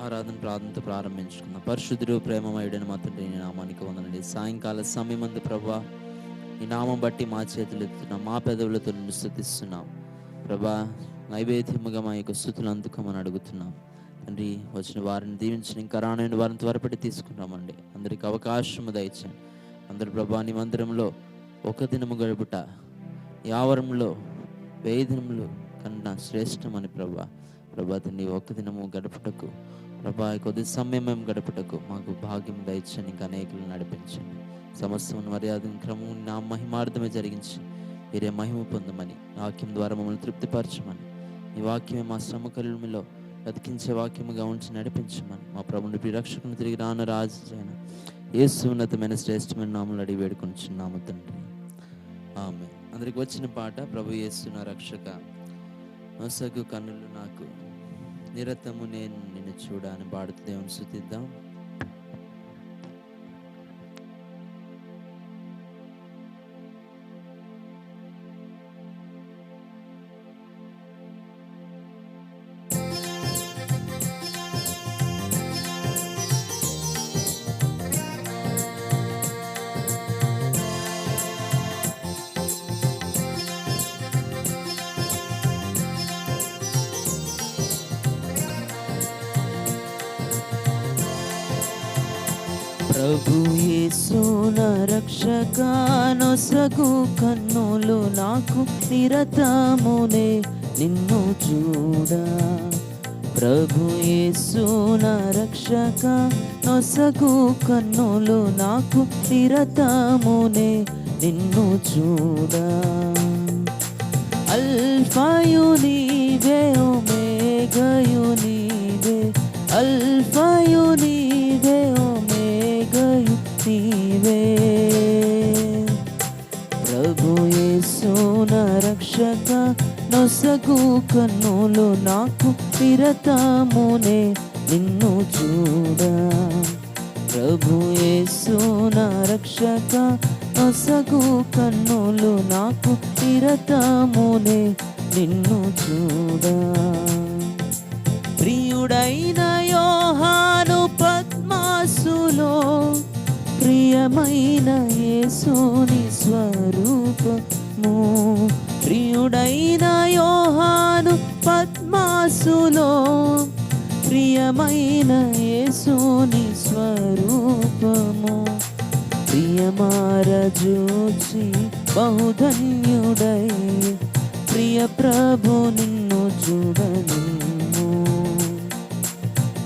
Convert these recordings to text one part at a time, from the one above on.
ఆరాధన ప్రార్థనతో ప్రారంభించుకుందాం. పరిశుద్ధుడు ప్రేమమయుడైన మా తండ్రి, నీ నామానికి వందనండి. సాయంకాల సమయమందు ప్రభా, ఈ నామం బట్టి మా చేతులు ఎత్తుతున్నాం, మా పెదవులతో నిన్ను స్తుతిస్తున్నాం ప్రభా. నైవేద్యముగా మా యొక్క స్తుతులు అందుకోమని అడుగుతున్నాం తండ్రి. వచ్చిన వారిని దీవించిన, ఇంకా రానైన వారిని త్వరపడి తీసుకున్నామండి. అందరికి అవకాశము దయచండి. అందరు ప్రభా, నీ మందిరంలో ఒక దినము గడుపుట యావరంలో 1000 దినములు కన్నా శ్రేష్టమని ప్రభా. తండ్రి, ఒక్క దినము గడుపుటకు ప్రభా, కొద్ది సమయం మేము గడుపుటకు మాకు భాగ్యం దయచండి. ఇంకా అనేకులు నడిపించండి. సమస్తం మర్యాద క్రమం నా మహిమార్థమే జరిగించి మీరే మహిమ పొందమని, వాక్యం ద్వారా మమ్మల్ని తృప్తిపరచమని, ఈ వాక్యమే మా శ్రమకరుమిలో బతికించే వాక్యముగా ఉంచి నడిపించమని, మా ప్రభుని ప్రిరక్షకుని తిరిగి రాను రాజు అయిన యేసు ఉన్నతమైన శ్రేష్టమైన నామములో అడిగి వేడుకొనిచున్నాము తండ్రి, ఆమేన్. అందరికి వచ్చిన పాట, ప్రభు యేసు నా రక్షక, నొసగు కన్నులు నాకు, నిరతము నేను నిన్ను చూడ అని పాడుతూ దేవుని స్తుతిద్దాం. ప్రభు యేసు నా రక్షక, నొసగు కన్నులు నాకు, నిరతమునే నిన్ను చూడ. ప్రభు యేసు నా రక్షక, నొసగు కన్నులు నాకు, నిరతమునే నిన్ను చూడ. అల్ఫాయు నీవే, ఒమేగాయు నీవే, అల్ఫాయు నీవే, ఒమేగాయు నీవే. ప్రభు యేసు నా రక్షక, నొసగు కన్నులు నాకు, నిరతమునే నిన్ను చూడ. ప్రభు యేసు నా రక్షక, నొసగు కన్నులు నాకు, నిరతమునే నిన్ను చూడ. ప్రియుడైన యోహాను పద్మాసులో, ప్రియమైన యేసుని స్వరూపము. ప్రియుడైన యోహాను పద్మాసులో, ప్రియమైన యేసుని స్వరూపము. ప్రియమార జూచి బహుధన్యుడై, ప్రియ ప్రభు నిన్ను చూడను.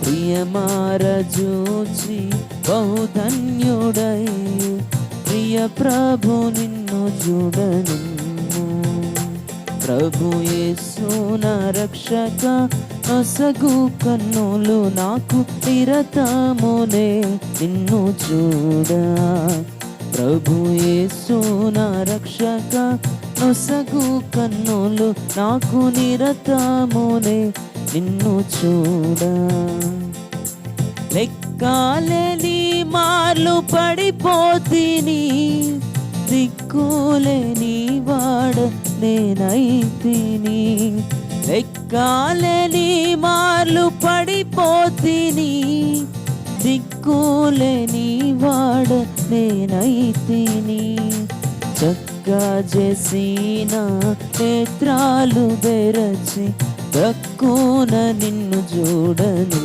ప్రియమార జూచి బహుధన్యుడై, ప్రియ ప్రభు నిన్ను చూడను. ప్రభు యేసు నా రక్షక, నొసగు కన్నులు నాకు, నిరతమునే నిన్ను చూడ. ప్రభు యేసు నా రక్షక, నొసగు కన్నులు నాకు, నిరతమునే నిన్ను చూడ. లెక్కాలేని మార్లు పడిపోతిని, దిక్కులేని వాడ నేనైతిని. లెక్కాలేని మార్లు పడిపోతిని, దిక్కులేని వాడ నేనైతిని. చక్కా చేసిన నేత్రాలు బెరచి, దక్కున నిన్ను చూడను.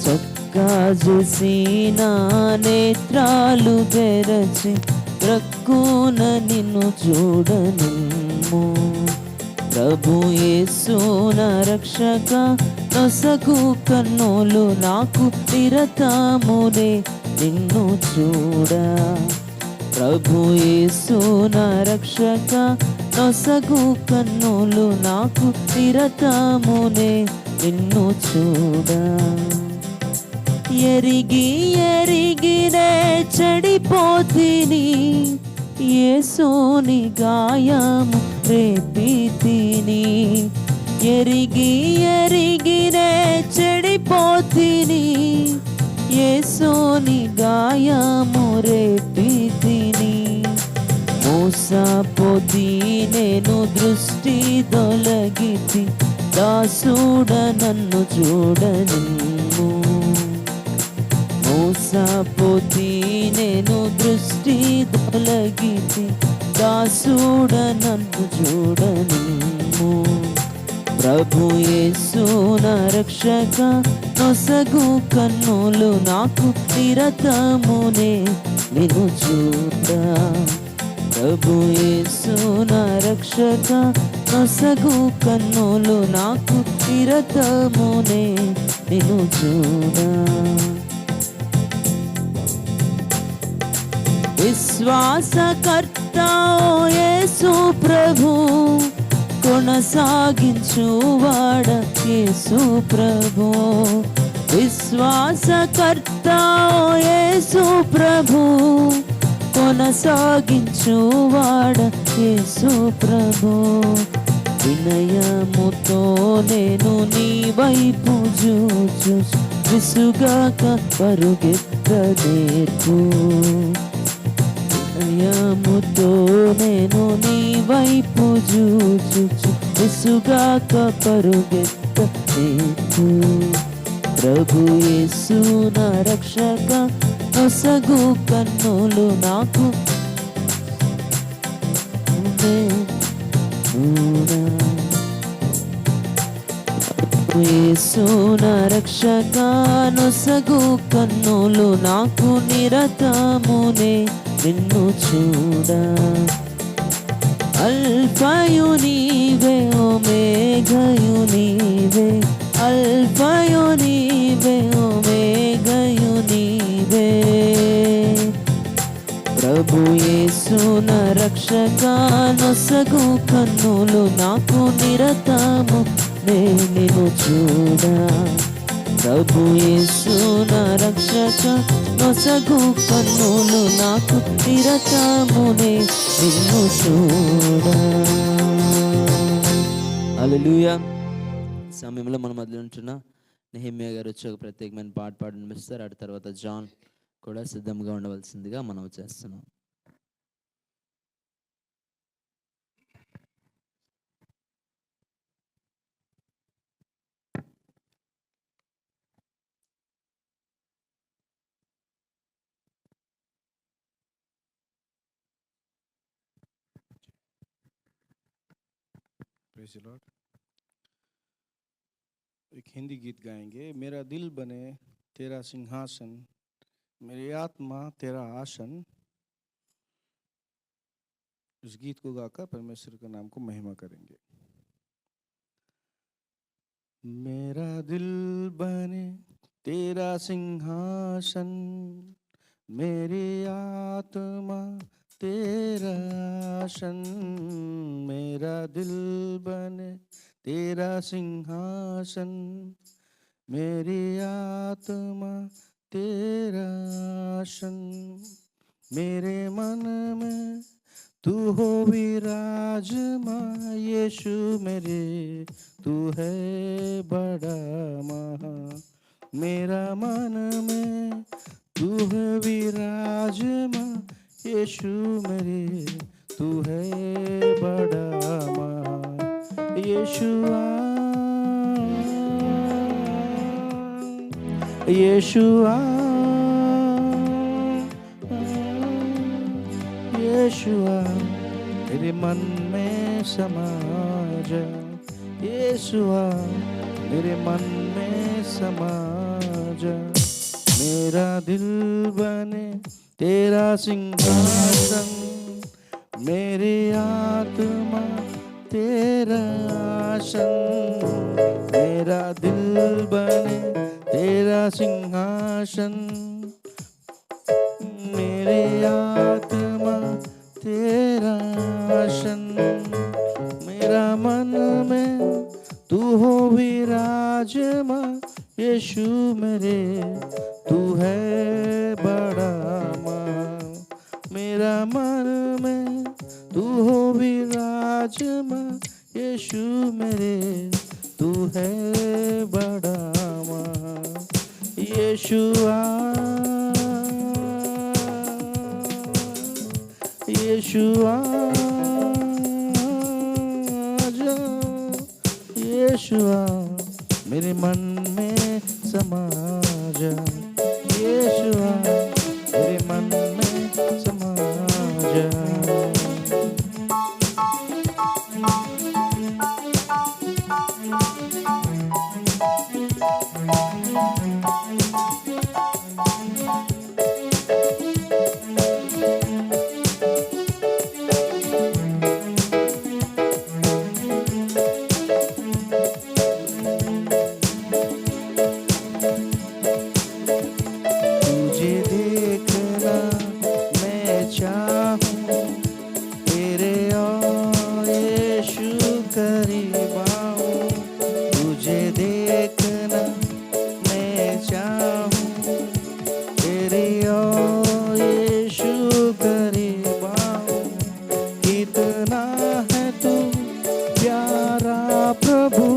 చక్కా చేసిన నేత్రాలు తెరచి, దక్కున నిన్ను చూడను. ప్రభు యేసు నా రక్షక, నొసగు కన్నులు నాకు, నిరతమునే నిన్ను చూడ. ప్రభు యేసు నా రక్షక, నొసగు కన్నులు నాకు, నిరతమునే నిన్ను చూడ. ఎరిగి ఎరిగినే చెడిపోతిని, యేసుని గాయము రేపితిని. ఎరిగి ఎరిగినే చెడిపోతిని, యేసుని గాయము రేపితిని. మోసపోతి నేను దృష్టి తొలగితి, దాసుడ నన్ను చూడనిమ్ము. మోసపోతి నేను దృష్టి తొలగితి, దాసుడ నన్ను చూడనిమ్ము. ప్రభు యేసు నా రక్షక, నొసగు కన్నులు నాకు నిరతమునే నిన్ను చూడ. ప్రభు యేసు నా రక్షక, నొసగు కన్నులు నాకు నిరతమునే నిన్ను చూడ. విశ్వాసకర్త యేసు ప్రభు, కొనసాగించువాడ యేసు ప్రభు. విశ్వాసకర్త యేసు ప్రభు, కొనసాగించువాడ యేసు ప్రభు. వినయముతో నేను నీ వైపు చూచు, విసుగాక పరుగెత్త నేర్పు. వినయముతో నేను నీ వైపు చూచు, విసుగాక పరుగెత్త నేర్పు. ప్రభు యేసు నా రక్షక, నొసగు కన్నులు నాకు యేసు నా రక్షక, నొసగు కన్నులు నాకు నిరతమునే నిన్ను చూడ. అల్ఫయు నీవే, ఒమేఘయు నీవే, అల్ఫయు నీవే, ఒమేఘయు నీవే. ప్రభు యేసు నా రక్షక, నొసగు కన్నులు నాకు నిరతము నిన్ను చూడ. ప్రభు యేసు నా రక్షక, నొసగు కన్నులు నాకు నిరతమునే నిన్ను చూడ. హల్లెలూయా. సమయంలో మన మధ్యలో ఉంటున్న నెహెమ్యా గారు వచ్చి ఒక ప్రత్యేకమైన పాట పాడనిపిస్తారు. ఆ తర్వాత జాన్ కూడా సిద్ధంగా ఉండవలసిందిగా మనం చేస్తున్నాం. Praise the Lord. एक हिंदी गीत गाएंगे। मेरा दिल बने तेरा सिंहासन, मेरी आत्मा तेरा आसन। इस गीत को गाकर परमेश्वर के नाम को महिमा करेंगे। मेरा दिल बने तेरा सिंहासन, मेरी आत्मा तेरा आसन। मेरा दिल बने तेरा सिंहासन, मेरी आत्मा तेरा आसन। मेरे मन में तू हो विराजमान, यीशु मेरे तू है बड़ा महान। मेरा मन में तू है विराजमान, यीशु मेरे तू है बड़ा महान। यीशुआ यीशुआ यीशुआ मेरे मन में समा जा। यीशुआ मेरे मन में समा जा। मेरा दिल बने तेरा सिंहासन, मेरी आत्मा तेरा आसन। मेरा दिल बने तेरा सिंहासन, मेरी आत्मा तेरा आसन। मेरा मन में तू हो विराजमान, यीशु मेरे तू है बड़ा महान। मेरा मन में तू हो विराजमान, यीशु मेरे तू है बड़ा महान। यीशुआ यीशुआ आजा, यीशुआ में समा जा, यीशुआ मेरे मन में समा जा। तुझे देखना मैं चाहूं, तेरे और यीशु करीब आऊं। तुझे देखना मैं चाहूं, तेरे और यीशु करीब आऊं। कितना है तू प्यारा प्रभु,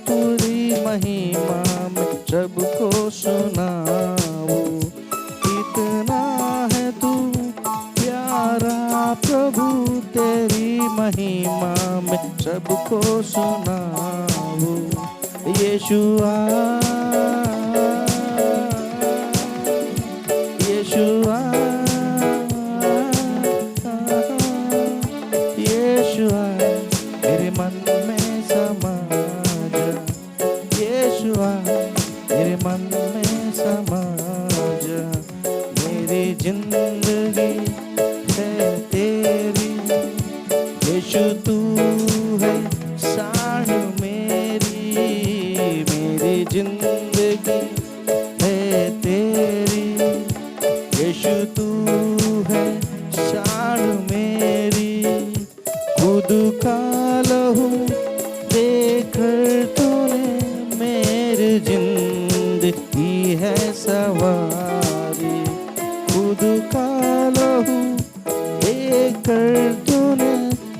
तेरी महिमा में सबको सुनाऊं। कितना है तू प्यारा प्रभु, तेरी महिमा में सबको सुनाऊं। यीशुआ यीशुआ यीशुआ मेरे मन में समा जा, यीशुआ मेरे मन में समा जा। मेरी जिंदगी है तेरी, यीशु तू है साढ़ मेरी। मेरी जिंदगी है तेरी, यीशु तू है साढ़ मेरी। खुद का लहू देकर तूने मेरी जिंदगी है सवारी। खुद का लहू देकर तूने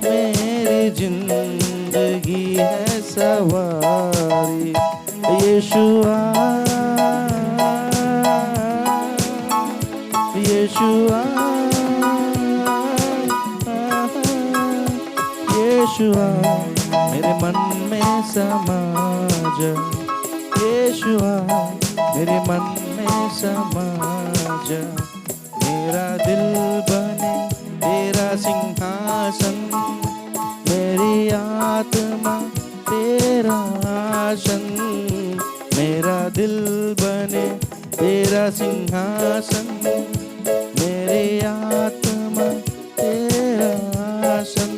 मेरी जिंदगी है सवारी। यीशुआ यीशुआ यीशुआ मेरे मन में समा जा, यीशुआ मेरे मन में समा जा। मेरा दिल बने तेरा सिंहासन, मेरी आत्मा तेरा आसन। मेरा दिल बने तेरा सिंहासन, मेरी आत्मा तेरा आसन।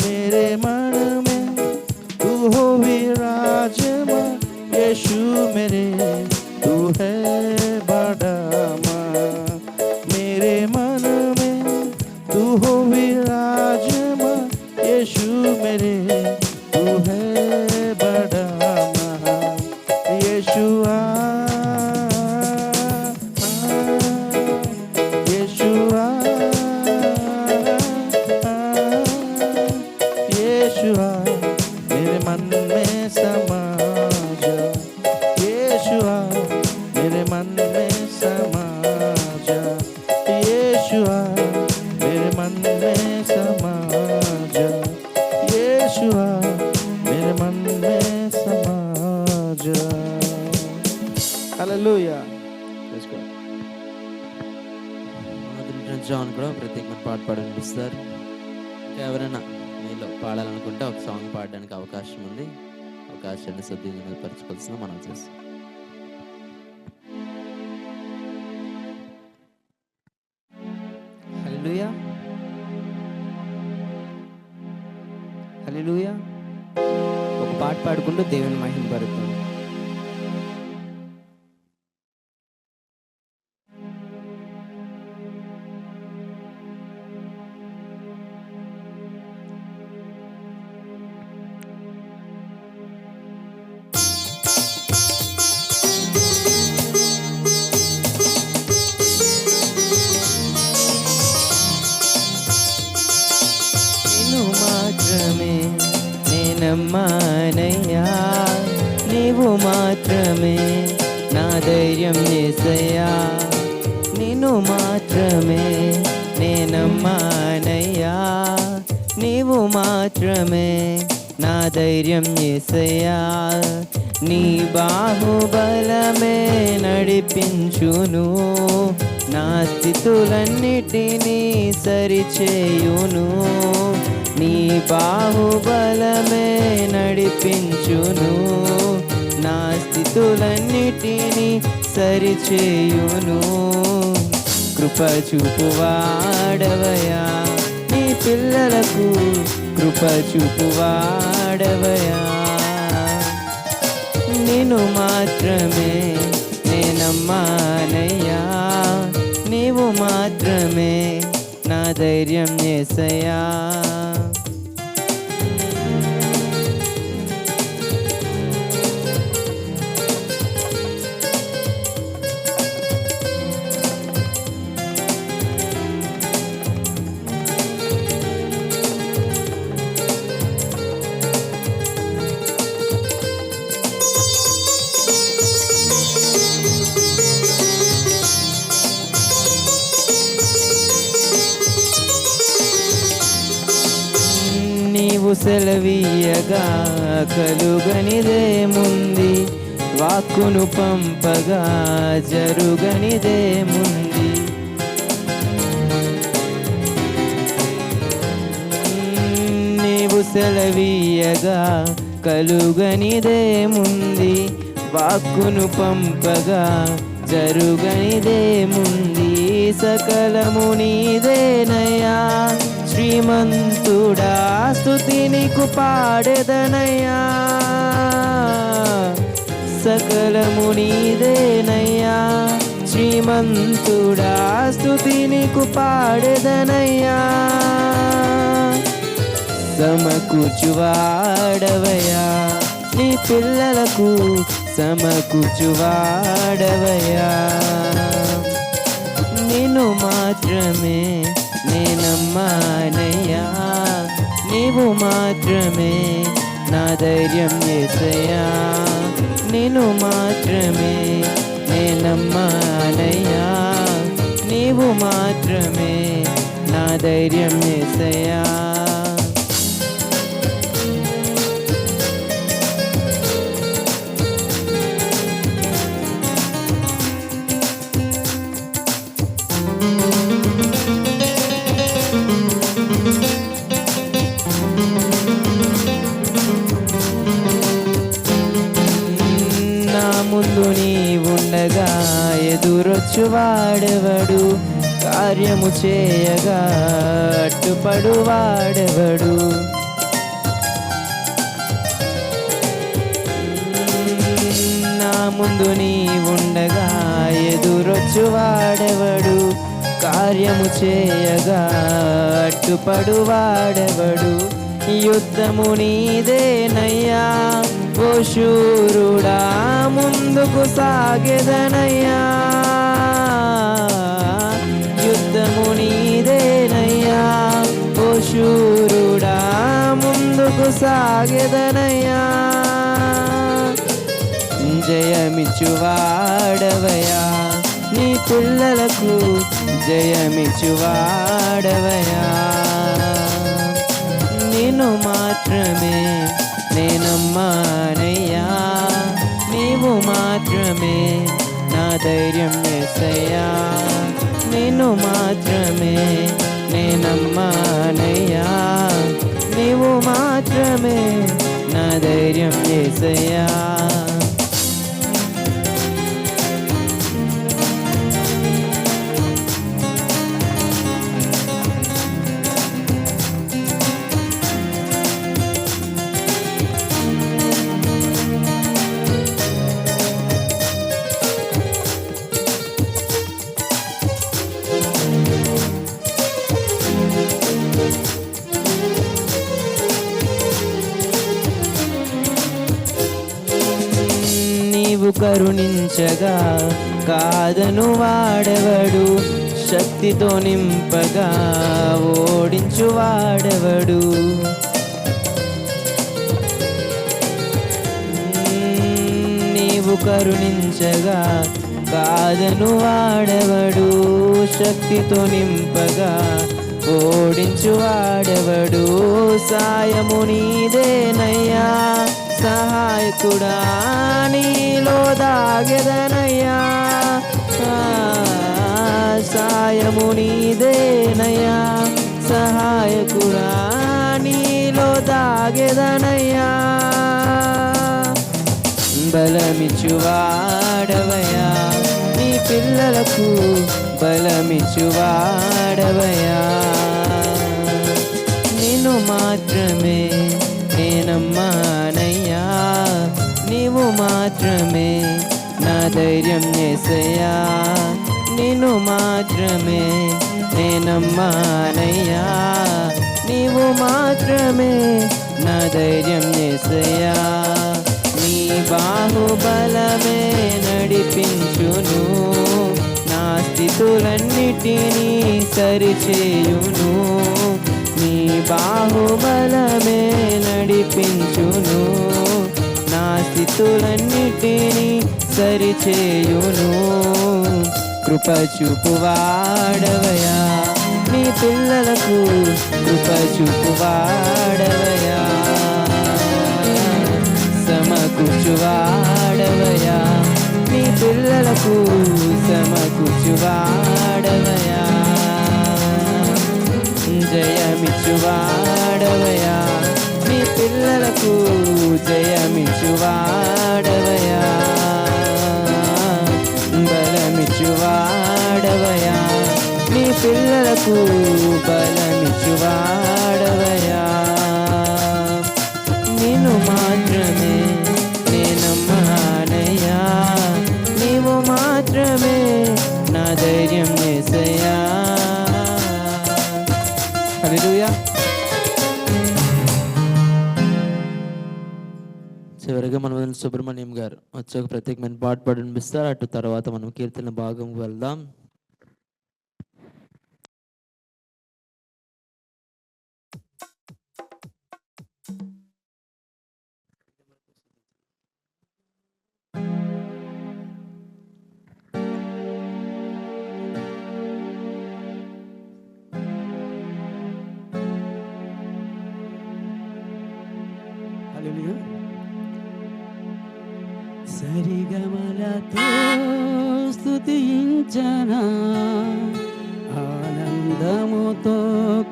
मेरे मन में तू हो विराजमान, यीशु मेरे तू है बड़ा मां। मेरे मन में तू हो विराजमान, यीशु मेरे तू है बड़ा मां। यीशुआ यीशुआ यीशुआ मेरे मन में समा जा, यीशुआ मेरे मन में समा जा। यीशुआ मेरे मन में समा जा, यीशुआ मेरे मन में समा जा। హల్లెలూయా. Let's go. జాన్ కూడా ప్రత్యేకమైన పాట పాడనిపిస్తారు. ఇంకా ఎవరైనా మీలో పాడాలనుకుంటే ఒక సాంగ్ పాడడానికి అవకాశం ఉంది. అవకాశాన్ని సద్వినియోగపరచుకోవాల్సిన మనం చేస్తాం. హల్లెలూయా హల్లెలూయా. ఒక పాట పాడుకుంటూ దేవుని మహిమపరుద్దాం. నేనమ్మానయ్యా, నీవు మాత్రమే నా ధైర్యం యేసయ్యా. నిన్ను మాత్రమే నేనమ్మానయ్యా, నీవు మాత్రమే నా ధైర్యం యేసయ్యా. నీ బాహుబలమే నడిపించును, నా స్థితులన్నిటినీ సరిచేయును. నీ బాహుబలమే నడిపించును, నా స్థితులన్నిటినీ సరిచేయును. కృప చూపువాడవయా, నీ పిల్లలకు కృప చూపువాడవయా. నిన్ను మాత్రమే నేనమ్మానయ్యా, నీవు మాత్రమే నా ధైర్యం యేసయ్యా. నీవు సెలవీయగా కలుగనిదేముంది, వాక్కును పంపగా జరుగనిదేముంది. నీవు సెలవీయగా కలుగనిదేముంది, వాక్కును పంపగా జరుగనిదేముంది. సకలము నీదేనయ్యా, శ్రీమంతుడా స్తుతి నీకు పాడెదనయ్యా. సకలము నీదేనయ్యా, శ్రీమంతుడా స్తుతి నీకు పాడెదనయ్యా. సమకూర్చువాడవయ్యా, నీ పిల్లలకు సమకూర్చువాడవయ్యా. నిన్ను మాత్రమే నేనమ్మానయ్యా, నీవు మాత్రమే నా ధైర్యం యేసయ్యా. నిన్ను మాత్రమే నేనమ్మానయ్యా, నీవు మాత్రమే నా ధైర్యం యేసయ్యా. ముందు నీ ఉండగా ఎదురొచ్చువాడెవడు, కార్యము చేయగా అడ్డుపడువాడెవడు. నా ముందు నీ ఉండగా ఎదురొచ్చువాడెవడు, కార్యము చేయగా అడ్డుపడువాడెవడు. యుద్ధము నీదేనయ్యా, ఓ శూరుడా ముందుకు సాగెదనయ్యా. యుద్ధము నీదేనయ్యా, ఓ శూరుడా ముందుకు సాగెదనయ్యా. జయమిచ్చువాడవయ్యా, నీ పిల్లలకు జయమిచ్చువాడవయ్యా. నిన్ను మాత్రమే నేనమ్మానయ్యా, నీవు మాత్రమే నా ధైర్యం యేసయ్యా. నిన్ను మాత్రమే నేనమ్మానయ్యా, నీవు మాత్రమే నా ధైర్యం యేసయ్యా. నీవు కరుణించగా కాదను వాడెవడు, శక్తితో నింపగా ఓడించు వాడెవడు. నీవు కరుణించగా కాదను వాడెవడు, శక్తితో నింపగా ఓడించువాడెవడు? సాయము నీదేనయ్యా, సహాయకుడా నీలో దాగెదనయ్యా. సాయము నీదేనయ్యా, సహాయకుడా నీలో దాగెదనయ్యా. బలమిచ్చువాడవయ్యా, నీ పిల్లలకు బలమిచ్చువాడవయ్యా. నిన్ను మాత్రమే నేనమ్మానయ్యా, నీవు మాత్రమే నా ధైర్యం యేసయ్యా. నిన్ను మాత్రమే నేనమ్మానయ్యా, నీవు మాత్రమే నా ధైర్యం యేసయ్యా. నీ బాహుబలమే నడిపించును, నా స్థితులన్నిటినీ సరిచేయును. నీ బాహుబలమే నడిపించును, నా స్థితులన్నిటినీ సరిచేయును. కృప చూపువాడవయ్యా, నీ పిల్లలకు కృప చూపువాడవయ్యా. సమకూర్చువాడవయ్యా, నీ పిల్లలకు సమకూర్చువాడవయ్యా. జయమిచ్చువాడవయ్యా, నీ పిల్లలకు జయమిచ్చువాడవయ్యా. బలమిచ్చువాడవయ్యా, నీ పిల్లలకు బలమిచ్చువాడవయ్యా. నిన్ను మాత్రమే నేనమ్మానయ్యా, నీవు మాత్రమే నా ధైర్యం యేసయ్యా. హల్లెలూయా. చివరిగా మన వదిన సుబ్రహ్మణ్యం గారు వచ్చి ఒక ప్రత్యేకమైన పాట పాడి వినిపిస్తారు. అటు తర్వాత మనం కీర్తన భాగం వెళ్దాం. హల్లెలూయా. సరిగమలతో స్తుతించనా, ఆనందముతో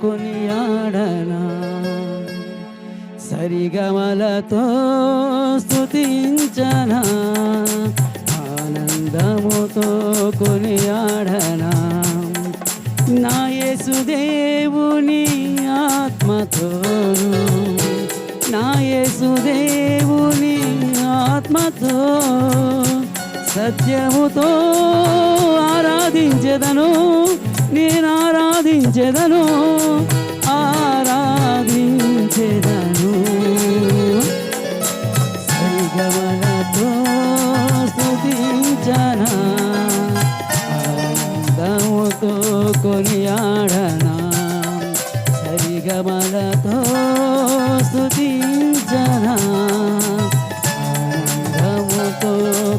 కొనియాడనా. సరిగమలతో స్తుతించనా, ఆనందముతో కొనియాడనా. నా యేసుదేవుని ఆత్మతోను, నా యేసుదేవుని ఆత్మతో సత్యముతో ఆరాధించెదను, నేను ఆరాధించెదను, ఆరాధించెదను. సరిగమలతో స్తుతించనా, ఆనందముతో కొనియాడనా. సరిగమలతో స్తుతించనా, ఆనందముతో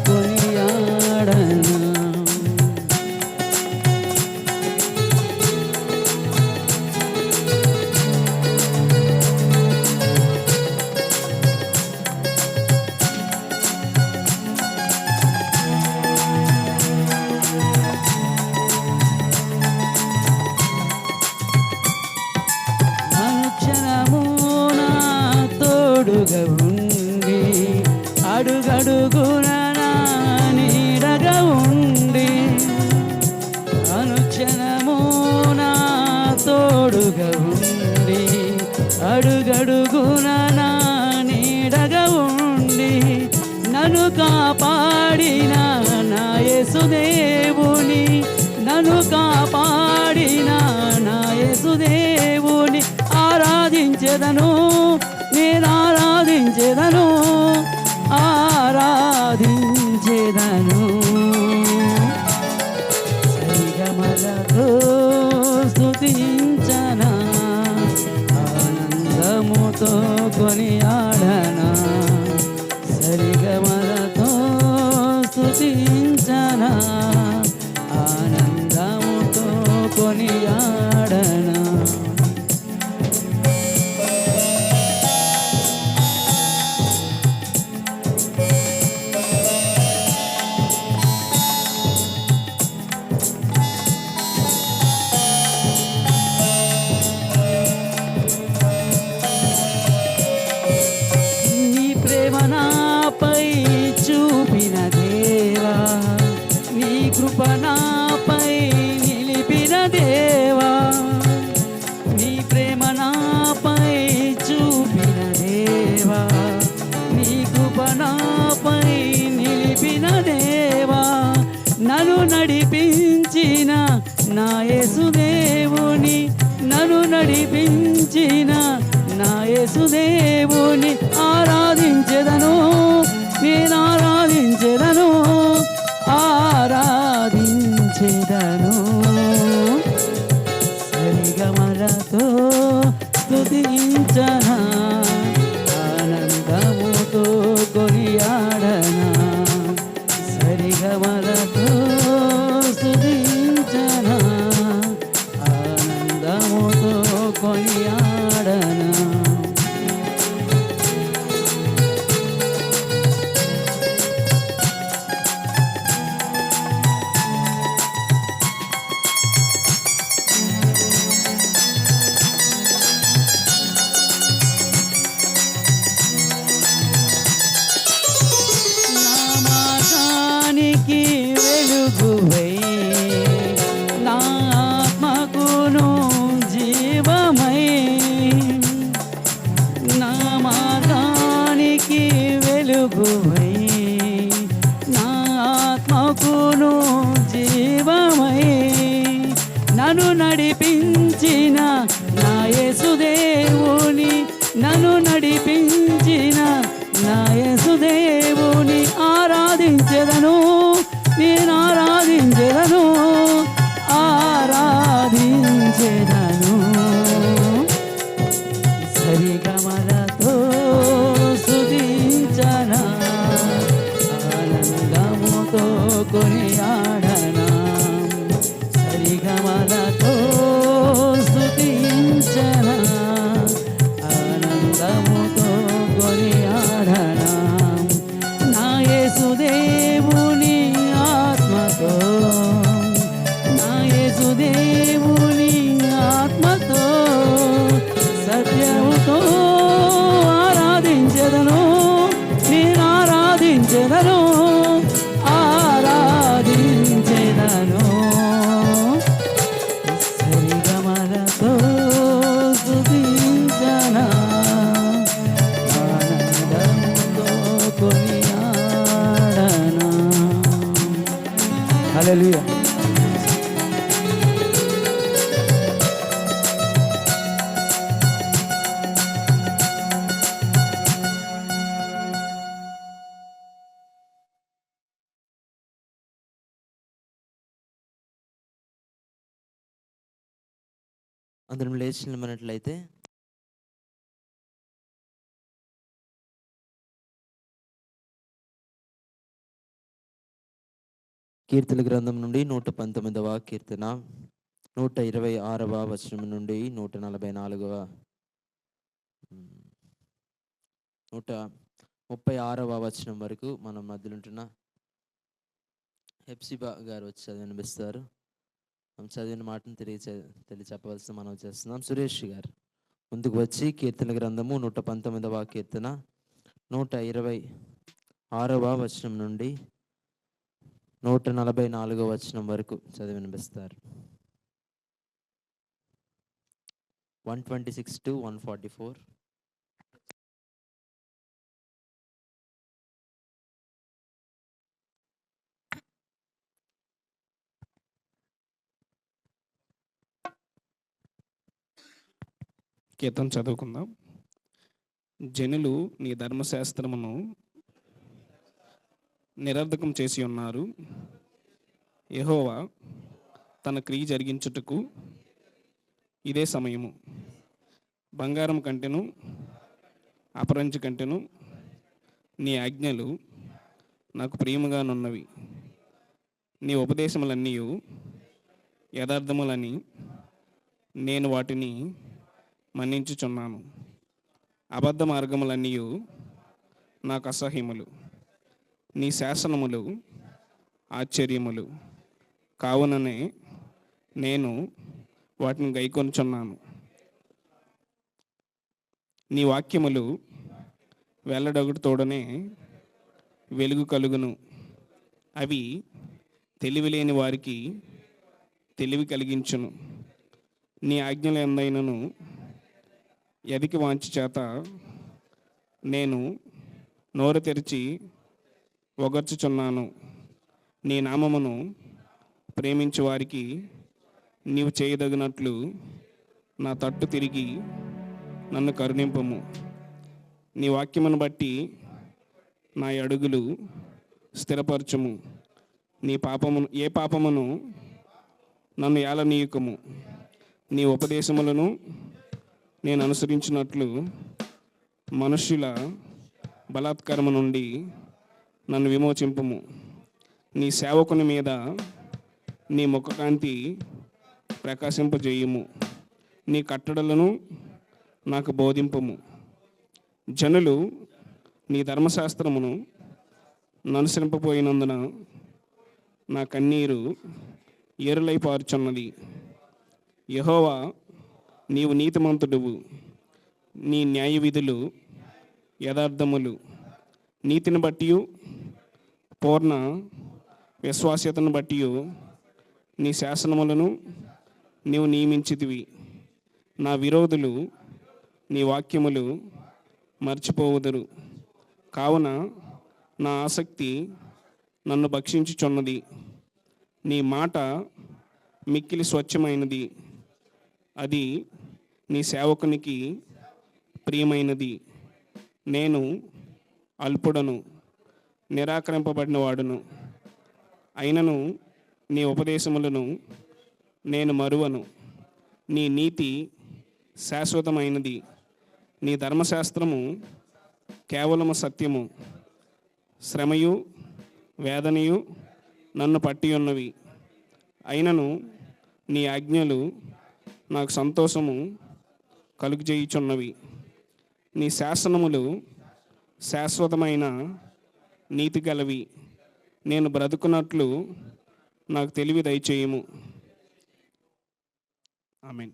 కొనియాడనా. అనుక్షణము నా తోడుగా ఉండి, అడుగడుగున నా నీడగా ఉండి. అనుక్షణము నా తోడుగా ఉండి, అడుగడుగున నా నీడగా ఉండి. నన్ను కాపాడిన నా యేసుదేవుని, నన్ను కాపాడిన నా యేసుదేవుని ఆరాధించెదను, నేను ఆరాధించెదను, ఆరాధించెదను. సరిగమలతో స్తుతించనా, ఆనందముతో కొనియాడనా. సరిగమలతో స్తుతించనా, ఆనందముతో కొనియాడనా. కృప నాపై నిలిపిన దేవా, నీ ప్రేమ నాపై చూపిన దేవా, నీ కృప నాపై నిలిపిన దేవా, నన్ను నడిపించిన నా యేసుదేవుని, నన్ను నడిపించిన నా యేసుదేవుని ఆరాధించెదను, నేను ఆరాధించెదను, ఆరాధించెదను. సరిగమలతో స్తుతించనా, ఆనందముతో కొనియాడనా, సరిగమలతో స్తుతించనా, ఆనందముతో కొనియాడనా. నా మార్గానికి వెలుగువై, నా ఆత్మకును జీవమై, నా మార్గానికి వెలుగువై, నా ఆత్మకును జీవమై, నన్ను నడిపించిన నా యేసుదేవుని, నన్ను నడిపించిన నా యేసుదేవుని ఆరాధించెదను, నేను ఆరాధించెదను, ఆరాధించెదను. సరిగమలతో స్తుతించనా, ఆనందముతో కొనియాడనా, సరిగమలతో స్తుతించనా, ఆనందముతో కొనియాడనా. నా యేసుదేవుని ఆత్మతో, నా యేసుదేవుని ఆత్మతో, సత్యముతో ఆరాధించెదను, నేను ఆరాధించెదను, ఆరాధించెదను. సరిగమలతో స్తుతించనా, ఆనందముతో కొనియాడనా. హల్లెలూయా. అందరం లేచి నిలబడినట్లయితే కీర్తన గ్రంథం నుండి 119వ కీర్తన 126వ వచనం నుండి 144వ 136వ వచనం వరకు మనం మధ్యలో ఉంటున్న హెప్సిబా గారు వచ్చి వినిపిస్తారు. మనం చదివిన మాటను తెలియచెప్పవలసిన మనం చేస్తున్నాం. సురేష్ గారు ముందుకు వచ్చి కీర్తన గ్రంథము 119వ కీర్తన 126వ వచనం నుండి 144వ వచనం వరకు చదివి వినిపిస్తారు. 126 to 144. కీర్తన చదువుకుందాం. జనులు నీ ధర్మశాస్త్రమును నిరర్ధకం చేసి ఉన్నారు. యెహోవా తన క్రియ జరిగించుటకు ఇదే సమయము. బంగారం కంటెను అపరంజి కంటెను నీ ఆజ్ఞలు నాకు ప్రియముగానున్నవి. నీ ఉపదేశములన్నీ యథార్థములని నేను వాటిని మన్నించుచున్నాను. అబద్ధ మార్గములన్నీ నాకు అసహ్యములు. నీ శాసనములు ఆశ్చర్యములు కావుననే నేను వాటిని గైకొనుచున్నాను. నీ వాక్యములు వెల్లడొకటి తోడనే వెలుగు కలుగును. అవి తెలివి లేని వారికి తెలివి కలిగించును. నీ ఆజ్ఞలు ఎందైనను ఎదికి వాంచి చేత నేను నోరు తెరిచి ఒగర్చుచున్నాను. నీ నామమును ప్రేమించు వారికి నీవు చేయదగినట్లు నా తట్టు తిరిగి నన్ను కరుణింపము. నీ వాక్యమును బట్టి నా అడుగులు స్థిరపరచుము. ఏ పాపమును నన్ను ఏలనీయకము. నీ ఉపదేశములను నేను అనుసరించినట్లు మనుష్యుల బలాత్కారము నుండి నన్ను విమోచింపుము. నీ సేవకుని మీద నీ ముఖకాంతి ప్రకాశింపజేయుము. నీ కట్టడలను నాకు బోధింపుము. జనులు నీ ధర్మశాస్త్రమును అనుసరింపపోయినందున నా కన్నీరు ఏరులై పారుచున్నది. యెహోవా, నీవు నీతిమంతుడువు. నీ న్యాయ విధులు యథార్థములు. నీతిని బట్టి పూర్ణ విశ్వాస్యతను బట్టి నీ శాసనములను నీవు నియమించితివి. నా విరోధులు నీ వాక్యములు మర్చిపోవుదురు. కావున నా ఆసక్తి నన్ను భక్షించుచున్నది. నీ మాట మిక్కిలి స్వచ్ఛమైనది. అది నీ సేవకునికి ప్రియమైనది. నేను అల్పుడను, నిరాకరింపబడిన వాడును. అయినను నీ ఉపదేశములను నేను మరువను. నీ నీతి శాశ్వతమైనది. నీ ధర్మశాస్త్రము కేవలము సత్యము. శ్రమయు వేదనయు నన్ను పట్టి ఉన్నవి. అయినను నీ ఆజ్ఞలు నాకు సంతోషము కలుగజేయుచున్నవి. నీ శాసనములు శాశ్వతమైన నీతి గలవి. నేను బ్రతుకున్నట్లు నాకు తెలివి దయచేయము. ఆమేన్.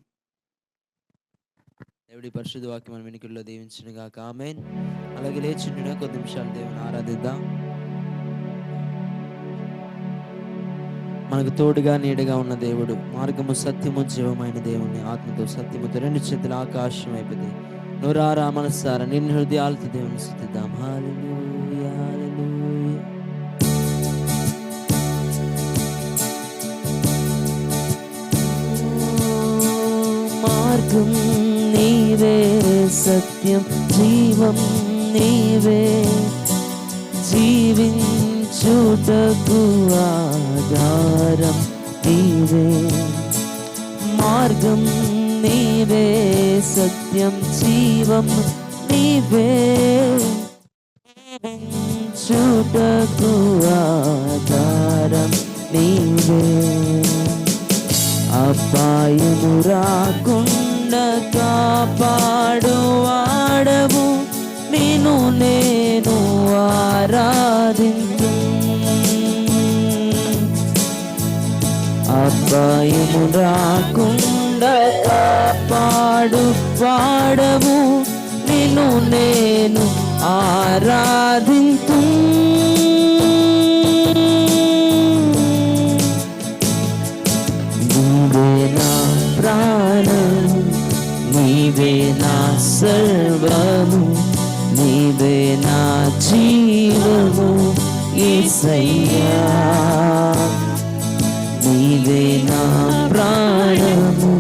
దేవుడి పరిశుద్ధ వాక్యం మన వెనుకల్లో దీవించును గాక. ఆమేన్. అలాగే లేచిండుగా కొద్ది నిమిషాలు దేవుని ఆరాధిద్దాం. మనకు తోడుగా నీడగా ఉన్న దేవుడు, మార్గము సత్యము జీవమైన దేవుని ఆత్మతో సత్యముతో రెండు చేతులు ఆకాశం అయిపోతాయి. నూరారా మనసారా నిన్ను హృదయాలతో దేవుని స్తుతిద్దాం. హల్లెలూయా హల్లెలూయా. మార్గం నీవే, సత్యం జీవం నీవే, జీవించుటకు ఆధారం నీవే. మార్గం నీవే, సత్యం జీవం నీవే, జీవించుటకు ఆధారం నీవే. అపాయము రాకుండా కాపాడువాడవు, నిన్ను నేను ఆరాధించు. అపాయము రాకుండా కాపాడువాడవు, నిన్ను నేను ఆరాధించు. నీవే నా ప్రాణం, నీవే నా సర్వము, నీవే నా జీవము యేసయ్యా. నీవే నా ప్రాణము,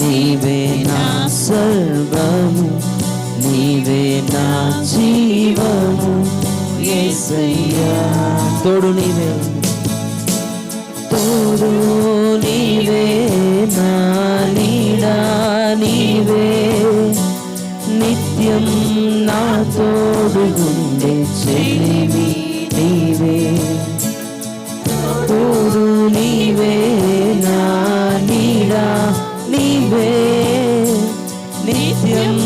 నీవే నా సర్వము, నీవే నా జీవము యేసయ్యా. తోడు నీవే, తోడు నీవే, నా నీడా నీవే, నిత్యం నా తోడుగుండే చెలివి నీవే. తోడు నీవే, నా నీడా నీవే, నిత్యం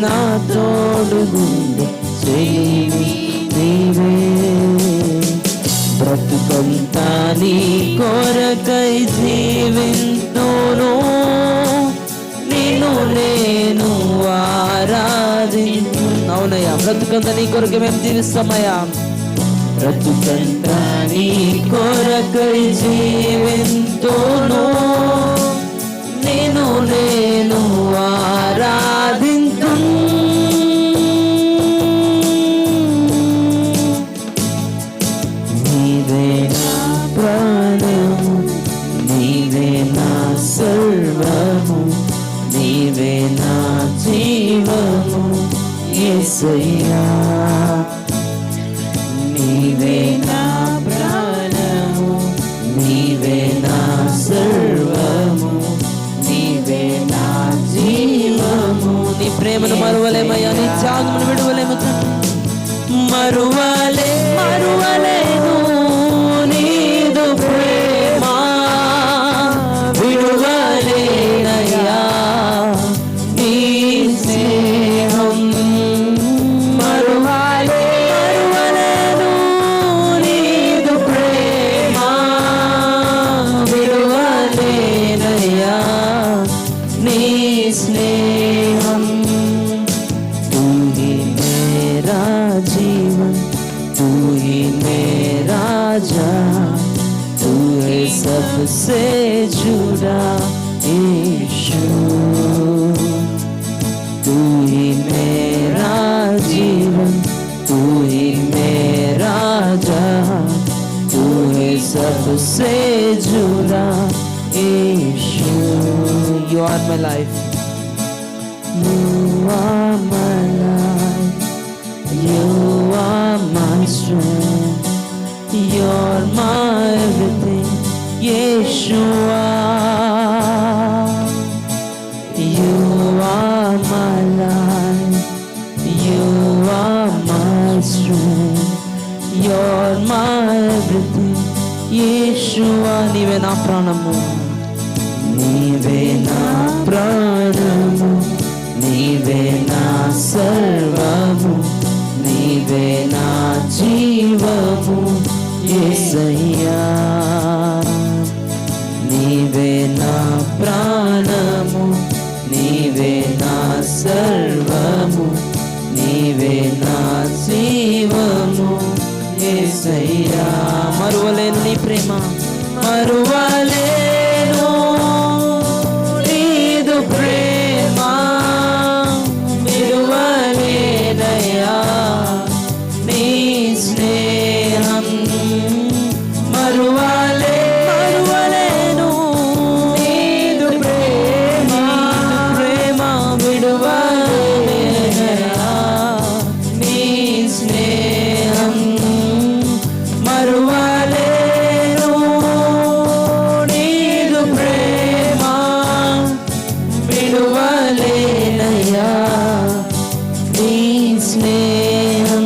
నా తోడుగుండే చెలివి నీవే. బ్రతుకంతా నీ కొరకై జీవింతును, నిన్ను నేను ఆరాధించు. అవునయ్యా, బ్రతుకంతా నీ కొరకే మేము జీవిస్తామయ్యా. బ్రతుకంతా నీ కొరకై జీవింతును నిన్ను నేను ఆరాధింతును నీవే నా ప్రాణము నీవే నా సర్వము నీవే నా జీవము యేసయ్యా నీవే నా ప్రాణము నీవే నా సర్వము నీవే నా జీవము నీ ప్రేమను మరువలేమయ్యా నీ త్యాగమును విడువలేము మరువలేను నీదు ప్రేమ విడువలేనయ్యా నీ స్నేహం మరువలేను నీదు ప్రేమ విడువలేనయ్యా నీ స్నేహం तू ही मेरा जीवन तू ही मेरा जान तू है सबसे जुड़ा यीशु तू ही मेरा जीवन तू ही मेरा जान तू है सबसे जुड़ा यीशु You are my life You are my life, you are my strength, you're my everything, Yeshua. You are my life, you are my strength, you're my everything, Yeshua. నీవే నా ప్రాణము నీవే నా ప్రాణము నీవే నా సర్వము నీవే నా జీవము యేసయ్యా నీవే నా ప్రాణము నీవే నా సర్వము నీవే నా జీవము యేసయ్యా మరువలేను నీ ప్రేమ మరువలేను నీదు ప్రేమ విడువలేనయ్యా నీ స్నేహం మరువలేను నీదు ప్రేమ విడువలేనయ్యా నీ స్నేహం మరువలేను నీదు ప్రేమ విడువలేనయ్యా నీ స్నేహం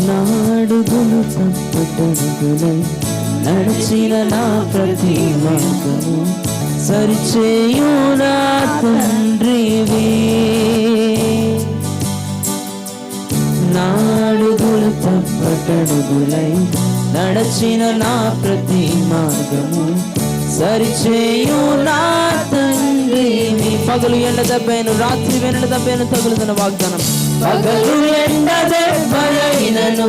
నాడుగులు తప్పటడుగులై నడిచిన నా ప్రతి మార్గము సరిచేయు నా తండ్రివి నాడుగులు తప్పటడుగులై నడచిన నా ప్రతి మార్గము సరిచేయు నా తండ్రివి పగలు ఎండ దెబ్బను రాత్రి వెనడ దెబ్బను తగులుతున్న వాగ్దానం పగలు ఎండ దెబ్బయైనను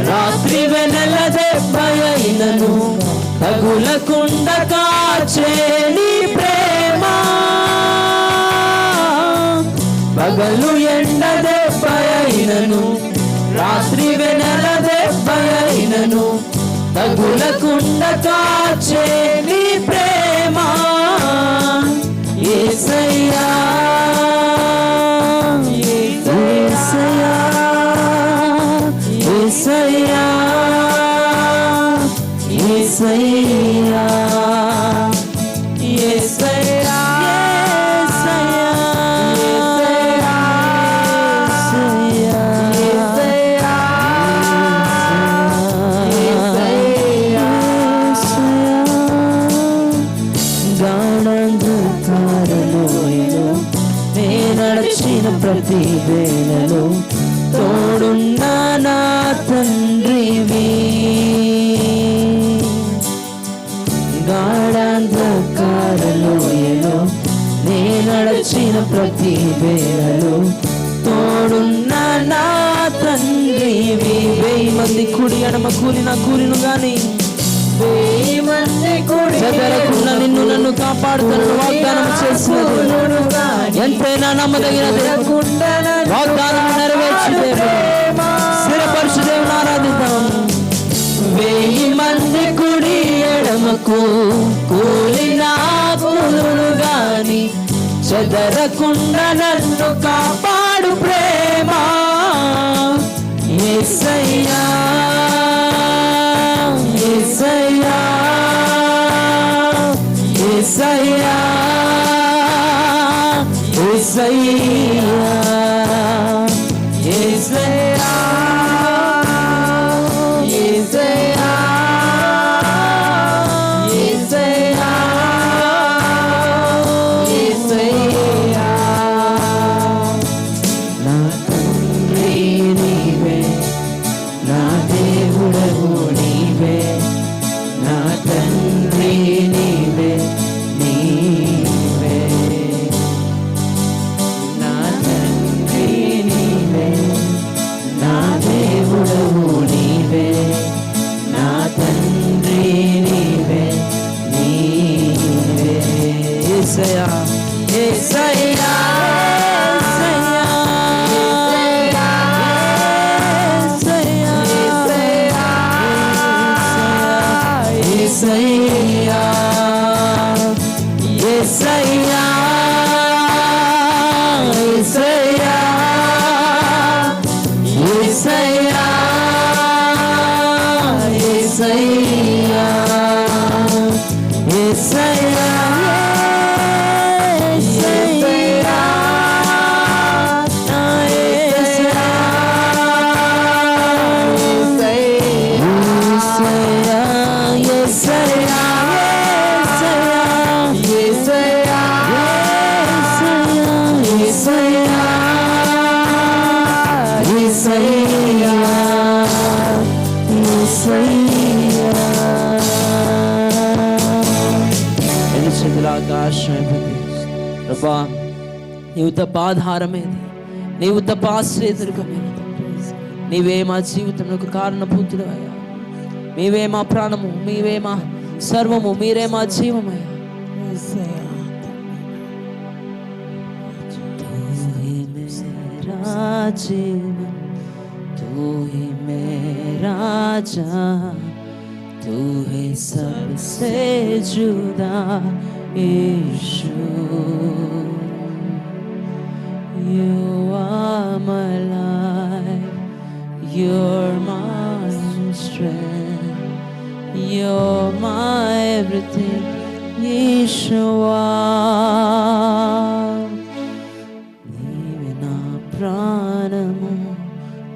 రాత్రి వెనల దెబ్బయైనను తగులకుండ కాచే నీ ప్రేమ పగలు ఎండ దెబ్బయైనను రాత్రి వెనల దెబ్బయైనను తగులకుండ కాచే నీ ప్రేమ యేసయ్యా యేసయ్యా యేసయ్యా యేసయ్యా యేసయ్యా నడచిన ప్రతి వేళలో తోడున్నా నా తండ్రివి మంది కుడి ఎడమ కూలిను గాని చెదరకుండా నిన్ను నన్ను కాపాడుతానని వాగ్దానం చేసినది ఎంతైనా నమ్మదగినది. వాగ్దానం నెరవేర్చు దేవుడు, స్థిరపరచు దేవుని ఆరాధిద్దాం. 1000 మంది కుడి ఎడమకు కూలిను గాని చెదరకుండా నన్ను కాపాడు ప్రేమ యేసయ్యా, యేసయ్యా, యేసయ్యా, యేసయ్యా, యేసయ్యా, యేసయ్యా, యేసయ్యా, యేసయ్యా. నా తండ్రి నీవే, నా దేవుడవు నీవే, నా తండ్రి నీవే, నీవే, నా తండ్రి నీవే, నా దేవుడవు నీవే, నా తండ్రి నీవే, నీవే. యేసయ్యా, యేసయ్యా, యేసయ్యా, యేసయ్యా, యేసయ్యా, యేసయ్యా, యేసయ్యా, యేసయ్యా, యేసయ్యా, నా యేసయ్యా, యేసయ్యా, యేసయ్యా, యేసయ్యా, యేసయ్యా, యేసయ్యా, యేసయ్యా. రెండు చేతుల ఆకాశం ప్రభా, నీవు తప్ప ఆధారమేది, నీవు తప్ప ఆశ్రయదుర్గమేది. నీవే మా జీవితంలో కారణభూతుడు అయ్యా. మీవే మా ప్రాణము, మీవే మా సర్వము, మీరే మా జీవమయ్యా. जीवन तू ही मेरा जान, तू है सबसे जुदा यीशु. You are my life, you're my strength, you're my everything, Yeshua. ప్రాణము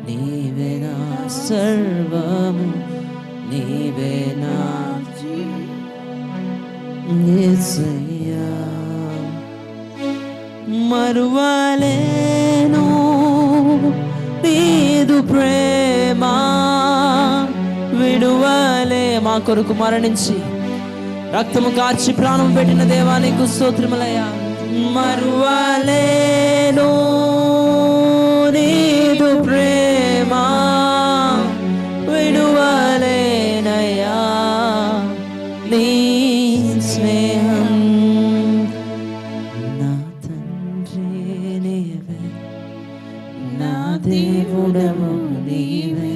నీవే, నా సర్వము నీవే, నా యేసయ్యా. మరువలేను నీదు ప్రేమ, విడువలే. మా కొరకు మరణించి రక్తము కార్చి ప్రాణం పెట్టిన దేవానికి స్తోత్రములయ్యా. మరువలేను నీదు ప్రేమ, విడువలేనయ్యా నీ స్నేహం. నా తండ్రి నీవే, నా దేవుడము నీవే,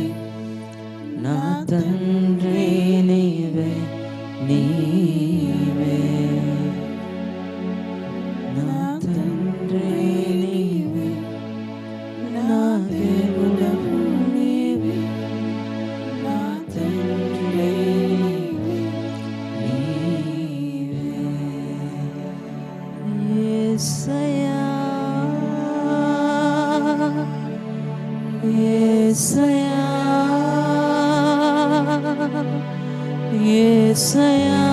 నా తండ్రి నీవే, నీవే, నా తండ్రి నీవే, నా దేవుడవు నీవే, నా తండ్రి నీవే. యేసయ్యా, యేసయ్యా, యేసయ్యా,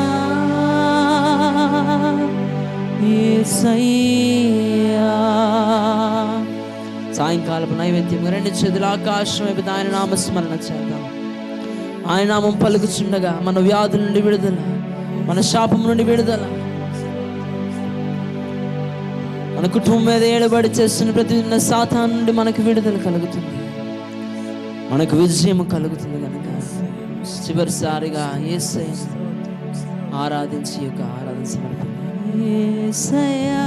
యేసయ్యా. సాయంకాలపు నైవేద్యం రెండు చేతుల ఆకాశం వైపు ఆయన నామస్మరణ చేద్దాం. ఆయన నామం పలుకుచుండగా మన వ్యాధుల నుండి విడుదల, మన శాపం నుండి విడుదల, మన కుటుంబం మీద ఏడబడి చేస్తున్న ప్రతి సాతాను నుండి మనకు విడుదల కలుగుతుంది. మనకు విజయం కలుగుతుంది కనుక చివరిసారిగా యేసయ్యను ఆరాధించి ఈ యొక్క ఆరాధన సమర్పించాలి. యేసయ్యా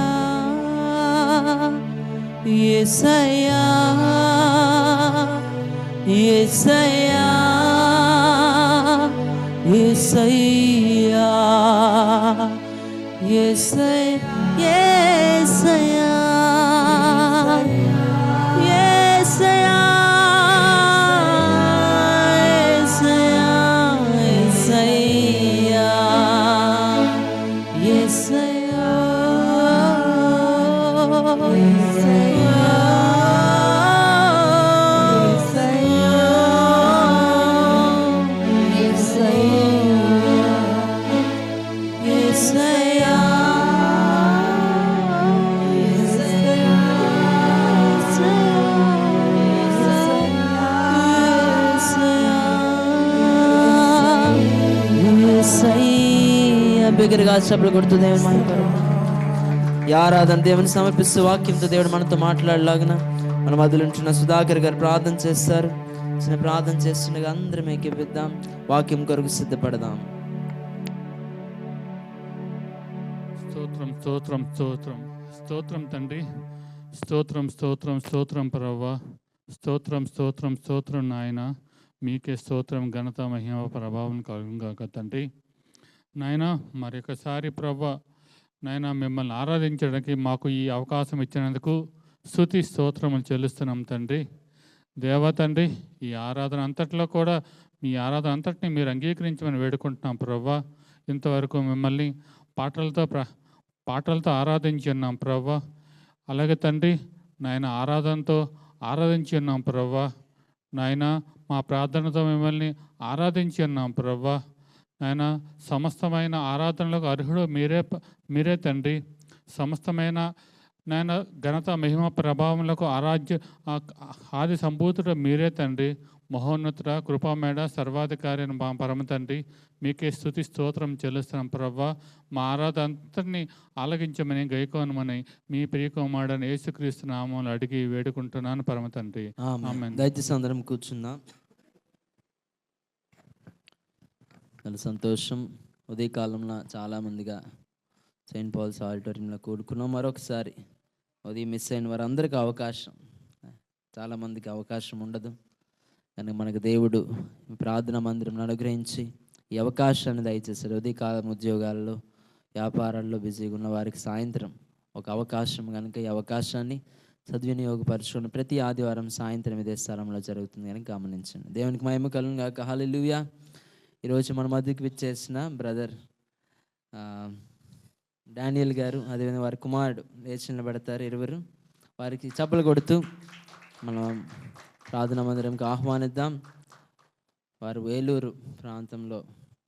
యేసయ్యా యేసయ్యా యేసయ్యా యేసయ్యా యేసయ్యా యేసయ్యా యేసయ్యా యేసయ్యా బిగ్గరగా చప్పట్లు కొడుతూ దేవుని మహిమపరు. ఈ ఆరాధన దేవుని సమర్పిస్తూ వాక్యంతో దేవుడు మనతో మాట్లాడలాగిన మన మధ్యలో ఉంటున్న సుధాకర్ గారు ప్రార్థన చేస్తారు. చిన్న ప్రార్థన చేస్తుండగా అందరం ఏకీపిద్దాం, వాక్యం కొరకు సిద్ధపడదాం. స్తోత్రం స్తోత్రం స్తోత్రం స్తోత్రం తండ్రి, స్తోత్రం స్తోత్రం స్తోత్రం ప్రవ్వా, స్తోత్రం స్తోత్రం స్తోత్రం నాయన. మీకే స్తోత్రం, ఘనత, మహిమ, ప్రభావం కలుగుగాక తండ్రి. నాయన మరొకసారి ప్రవ్వా నాయన మిమ్మల్ని ఆరాధించడానికి మాకు ఈ అవకాశం ఇచ్చినందుకు స్తుతి స్తోత్రములు చెల్లిస్తున్నాం తండ్రి. దేవా తండ్రి, ఈ ఆరాధన అంతట్లో కూడా మీ ఆరాధన అంతటిని మీరు అంగీకరించమని వేడుకుంటున్నాం ప్రవ్వా. ఇంతవరకు మిమ్మల్ని పాటలతో ఆరాధించి ఉన్నాం ప్రవ్వా. అలాగే తండ్రి నాయన ఆరాధనతో ఆరాధించి ఉన్నాం ప్రవ్వా. నాయన మా ప్రార్థనతో మిమ్మల్ని ఆరాధించి ఉన్నాం ప్రవ్వా. నాయన సమస్తమైన ఆరాధనలకు అర్హుడు మీరే తండ్రి. సమస్తమైన నాయన ఘనత, మహిమ, ప్రభావములకు ఆది సంభూతుడు మీరే తండ్రి. మహోన్నతుడ, కృపామేడ, సర్వాధికారి మా పరమ తండ్రి, మీకే స్తుతి స్తోత్రం చెల్లిస్తున్నాం ప్రవ్వా. మా ఆరాధన అంతటిని ఆలగించమని గైకోనమని మీ ప్రియకుమారుడైన యేసుక్రీస్తు నామములో అడిగి వేడుకుంటున్నాను పరమ తండ్రి. ఆమేన్. దయచేసి అందరం కూర్చుందాం. చాలా సంతోషం. ఉదయకాలంలో చాలామందిగా సెయింట్ పాల్స్ ఆడిటోరియంలో కూడుకున్నాం. మరొకసారి ఉదయం మిస్ అయిన వారందరికీ అవకాశం, చాలామందికి అవకాశం ఉండదు కానీ మనకు దేవుడు ప్రార్థనా మందిరం అనుగ్రహించి ఈ అవకాశాన్ని దయచేశారు. ఉదయకాలం ఉద్యోగాల్లో, వ్యాపారాల్లో బిజీగా ఉన్న వారికి సాయంత్రం ఒక అవకాశం కనుక ఈ అవకాశాన్ని సద్వినియోగపరచుకుని ప్రతి ఆదివారం సాయంత్రం ఇదే స్థలంలో జరుగుతుంది కనుక గమనించండి. దేవునికి మహిమ కలుగును గాక. హల్లెలూయా. ఈరోజు మన మధ్యకి విచ్చేసిన బ్రదర్ డానియల్ గారు, అదేవిధంగా వారి కుమారుడు లేచి నిలబెడతారు. ఇరువురు వారికి చప్పలు కొడుతూ మనం ప్రార్థనా మందిరంకి ఆహ్వానిద్దాం. వారు వేలూరు ప్రాంతంలో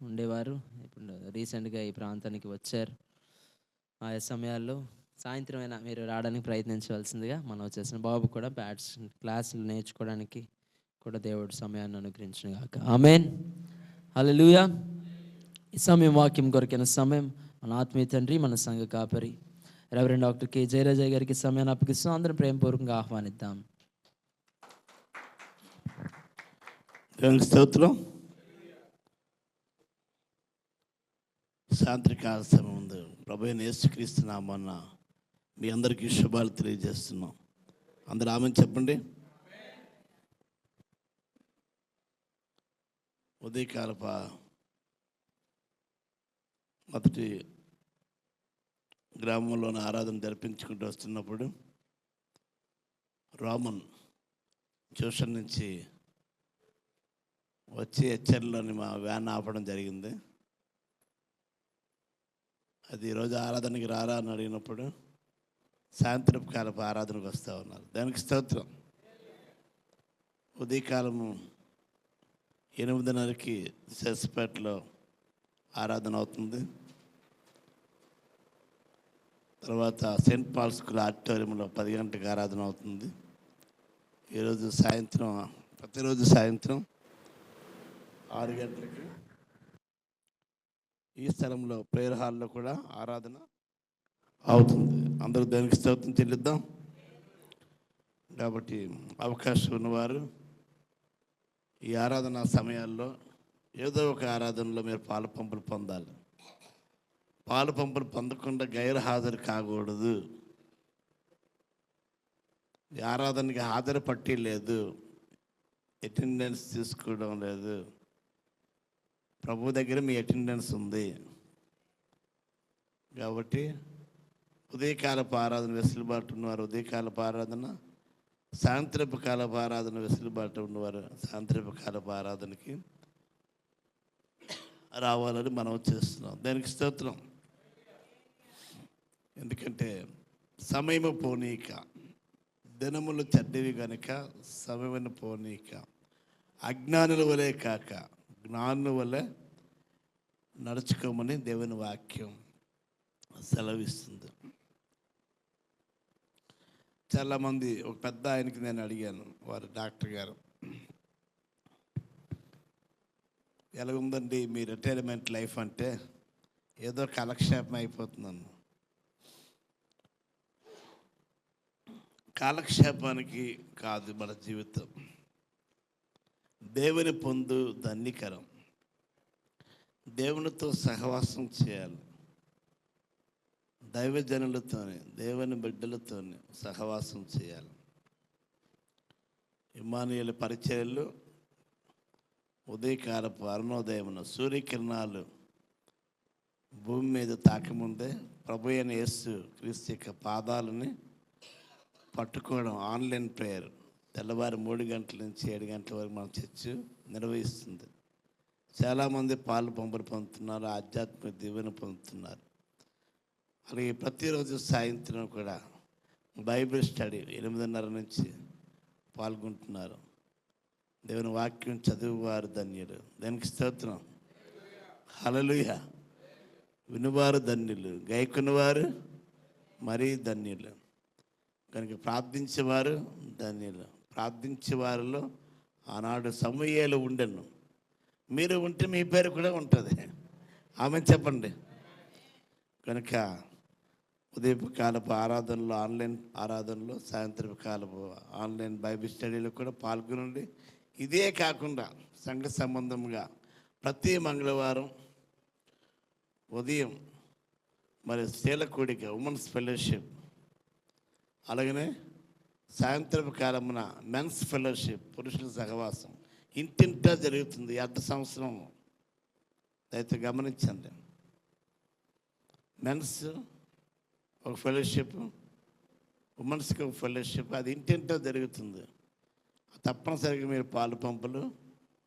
ఉండేవారు, ఇప్పుడు రీసెంట్గా ఈ ప్రాంతానికి వచ్చారు. ఆయా సమయాల్లో సాయంత్రం అయినా మీరు రావడానికి ప్రయత్నించవలసిందిగా మనం వచ్చేసిన బాబు కూడా బ్యాట్స్ క్లాసులు నేర్చుకోవడానికి కూడా దేవుడు సమయాన్ని అనుగ్రహించును గాక. ఆమేన్. హల్లెలూయా. ఈ సమయం వాక్యం కొరకైన సమయం మన ఆత్మీయ తండ్రి, మన సంఘ కాపరి రెవరెండ్ డాక్టర్ కె జయరాజయ్య గారికి సమయాన్ని అప్పగిస్తూ అందరం ప్రేమపూర్వకంగా ఆహ్వానిద్దాం. దేవునికి స్తోత్రం. సాయంత్రకాల సమయం ముందు ప్రభు అయిన యేసుక్రీస్తు నామమున మీ అందరికీ శుభాలు తెలియజేస్తున్నాం. అందరూ ఆమేన్ చెప్పండి. ఉదయకాలప మొదటి గ్రామంలోని ఆరాధన జరిపించుకుంటూ వస్తున్నప్పుడు రోమన్ ట్యూషన్ నుంచి వచ్చి హెచ్చర్లోని మా వ్యాన్ ఆపడం జరిగింది. అది ఈరోజు ఆరాధనకి రారా అని అడిగినప్పుడు సాయంత్రపు కాలపు ఆరాధనకు వస్తూ ఉన్నారు. దానికి స్తోత్రం. ఉదయకాలము 8:30కి సెస్పేటలో ఆరాధన అవుతుంది. తర్వాత సెయింట్ పాల్ స్కూల్ ఆడిటోరియంలో 10 గంటలకు ఆరాధన అవుతుంది. ఈరోజు సాయంత్రం, ప్రతిరోజు సాయంత్రం 6 గంటలకి ఈ స్థలంలో ప్రేయర్ హాల్లో కూడా ఆరాధన అవుతుంది. అందరూ దానికి స్తోత్రం చెల్లిద్దాం. కాబట్టి అవకాశం ఉన్నవారు ఈ ఆరాధన సమయాల్లో ఏదో ఒక ఆరాధనలో మీరు పాలు పంపులు పొందాలి. పాలు పంపులు పొందకుండా గైరు హాజరు కాకూడదు. ఈ ఆరాధనకి హాజరు పట్టి లేదు, అటెండెన్స్ తీసుకోవడం లేదు. ప్రభు దగ్గర మీ అటెండెన్స్ ఉంది కాబట్టి ఉదయకాలపు ఆరాధన వెసులుబాటు ఉన్నవారు ఉదయకాలపు ఆరాధన, సాయంత్రపు కాలపు ఆరాధన వెసులుబాటు ఉన్నవారు సాయంత్రపు కాలపు ఆరాధనకి రావాలని మనం చేస్తున్నాం. దానికి స్తోత్రం. ఎందుకంటే సమయము పోనీక, దినములు చెడ్డవి కనుక సమయమును పోనీక, అజ్ఞానుల వలె కాక జ్ఞానుల వలె నడుచుకోమని దేవుని వాక్యం సెలవిస్తుంది. చాలామంది, ఒక పెద్ద ఆయనకి నేను అడిగాను, వారు డాక్టర్ గారు, ఎలా ఉందండి మీ రిటైర్మెంట్ లైఫ్ అంటే, ఏదో కాలక్షేపం అయిపోతున్నాను. కాలక్షేపానికి కాదు మన జీవితం, దేవుని పొందు ధన్యకరం. దేవునితో సహవాసం చేయాలి, దైవజనులతోనే దేవుని బిడ్డలతోనే సహవాసం చేయాలి. ఇమ్మానుయేలు పరిచర్యలు ఉదయకాలపు అరుణోదయమున సూర్యకిరణాలు భూమి మీద తాకముందే ప్రభు అయిన యేసు క్రీస్తు యొక్క పాదాలని పట్టుకోవడం ఆన్లైన్ ప్రేయర్ తెల్లవారు 3 గంటల నుంచి 7 గంటల వరకు మన చర్చ్ నిర్వహిస్తుంది. చాలామంది పాలు పంపులు పొందుతున్నారు, ఆధ్యాత్మిక దీవెన పొందుతున్నారు. అలాగే ప్రతిరోజు సాయంత్రం కూడా బైబిల్ స్టడీ 8:30 నుంచి పాల్గొంటున్నారు. దేవుని వాక్యం చదువువారు ధన్యులు. దానికి స్తోత్రం. హల్లెలూయా. వినువారు ధన్యులు, గైకొనివారు మరీ ధన్యులు. కనుక ప్రార్థించేవారు ధన్యులు. ప్రార్థించేవారిలో ఆనాడు సమూయేలు ఉండెను. మీరు ఉంటే మీ పేరు కూడా ఉంటుంది. ఆమె చెప్పండి. కనుక ఉదయకాలపు ఆరాధనలో, ఆన్లైన్ ఆరాధనలో, సాయంత్రపు కాలపు ఆన్లైన్ బైబిల్ స్టడీలో కూడా పాల్గొనండి. ఇదే కాకుండా సంఘ సంబంధంగా ప్రతి మంగళవారం ఉదయం మరి స్త్రీల కూడిక, ఉమెన్స్ ఫెలోషిప్, అలాగనే సాయంత్రపు కాలమున మెన్స్ ఫెలోషిప్, పురుషుల సహవాసం ఇంటింటా జరుగుతుంది. అర్ధ సంవత్సరం అయితే గమనించండి. మెన్స్ ఒక ఫెలోషిప్, ఉమెన్స్కి ఒక ఫెలోషిప్, అది ఇంటింటా జరుగుతుంది. తప్పనిసరిగా మీరు పాలు పంపులు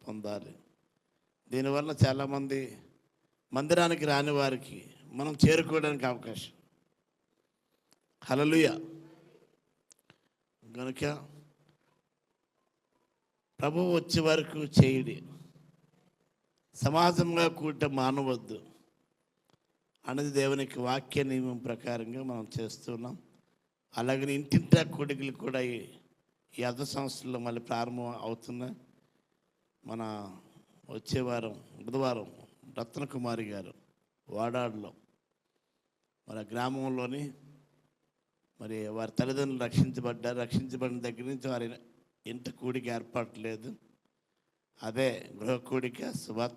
పొందాలి. దీనివల్ల చాలామంది మందిరానికి రాని వారికి మనం చేరుకోవడానికి అవకాశం. హల్లెలూయా. కనుక ప్రభువు వచ్చే వరకు చేయుడి, సమాజంగా కూట మానవద్దు అనేది దేవునికి వాక్య నియమం ప్రకారంగా మనం చేస్తున్నాం. అలాగే ఇంటింటా కూడికలు కూడా ఈ అర్ధ సంవత్సరంలో మళ్ళీ ప్రారంభం అవుతున్నాయి. మన వచ్చే వారం బుధవారం రత్నకుమారి గారు వాడాడులో మన గ్రామంలోని మరి వారి తల్లిదండ్రులు రక్షించబడిన దగ్గర నుంచి వారి ఇంటి కూడిక ఏర్పాటు లేదు. అదే గృహ కూడిక శుభ